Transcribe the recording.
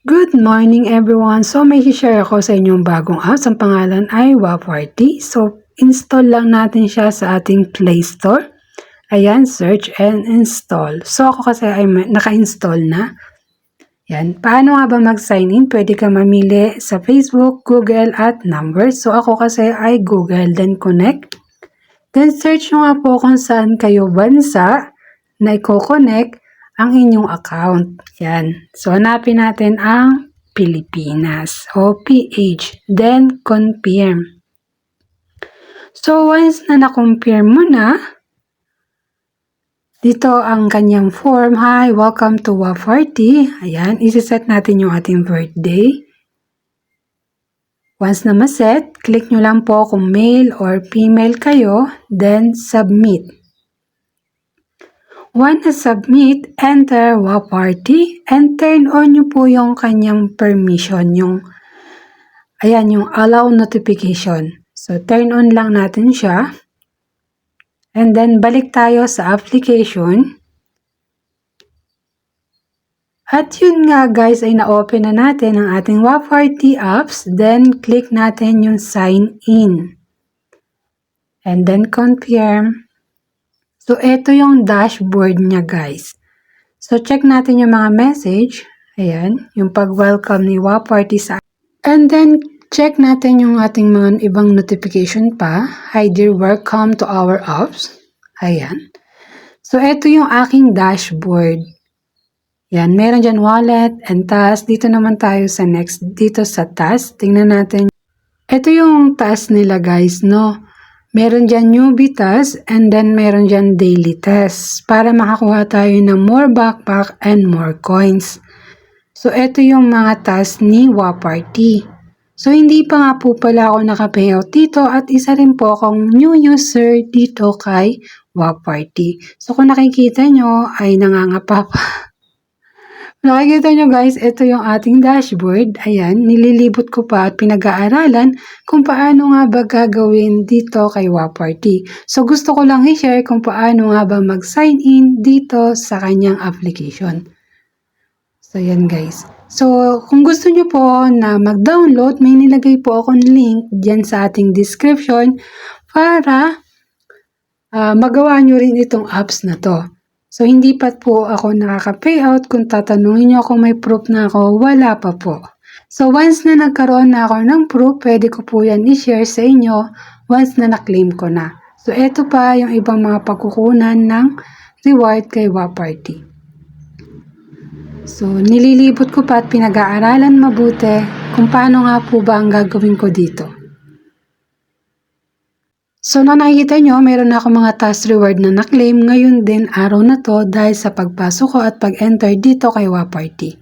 Good morning everyone! So may share ako sa inyong bagong apps. Ang pangalan ay WaParty. So install lang natin siya sa ating Play Store. Ayan, search and install. So ako kasi ay naka-install na. Yan. Paano nga ba mag-sign in? Pwede ka mamili sa Facebook, Google at numbers. So ako kasi ay Google, then connect. Then search nyo nga po kung saan kayo bansa na i-connect ang inyong account. Yan. So, hanapin natin ang Pilipinas o PH. Then, confirm. So, once na na-confirm mo na, dito ang kanyang form. Hi, welcome to WaParty. Ayan, isi-set natin yung ating birthday. Once na ma-set, click nyo lang po kung male or female kayo, then submit. Once na submit, enter WaParty and turn on nyo po yung kanyang permission, yung allow notification. So, turn on lang natin siya. And then, balik tayo sa application. At yun nga guys, ay na-open na natin ang ating WaParty apps. Then, click natin yung sign in. And then, confirm. So, ito yung dashboard niya guys. So, check natin yung mga message. Ayan, yung pag-welcome ni WaParty sa. And then, check natin yung ating mga ibang notification pa. Hi dear, welcome to our apps. Ayan. So, ito yung aking dashboard. Yan, meron dyan wallet and task. Dito naman tayo sa next. Dito sa task, tingnan natin. Ito yung task nila guys, no? Meron dyan newbie task and then meron dyan daily task para makakuha tayo ng more backpack and more coins. So, ito yung mga task ni WaParty. So, hindi pa nga po pala ako naka-payout dito at isa rin po akong new user dito kay WaParty. So, kung nakikita nyo ay nangangapa pa. Nakikita nyo guys, ito yung ating dashboard. Ayan, nililibot ko pa at pinag-aaralan kung paano nga ba gagawin dito kay WaParty. So gusto ko lang i-share kung paano nga ba mag-sign in dito sa kanyang application. So yan guys. So kung gusto nyo po na mag-download, may nilagay po akong link dyan sa ating description para magawa nyo rin itong apps na to. So, hindi pa po ako nakaka-payout. Kung tatanungin nyo kung may proof na ako, wala pa po. So, once na nagkaroon na ako ng proof, pwede ko po yan i-share sa inyo once na na-claim ko na. So, eto pa yung ibang mga pagkukunan ng reward kay WaParty. So, nililibot ko pa at pinag-aaralan mabuti kung paano nga po ba ang gagawin ko dito. So, na nakikita nyo, meron na ako mga task reward na na-claim ngayon din araw na to dahil sa pagpasok ko at pag-enter dito kay WaParty.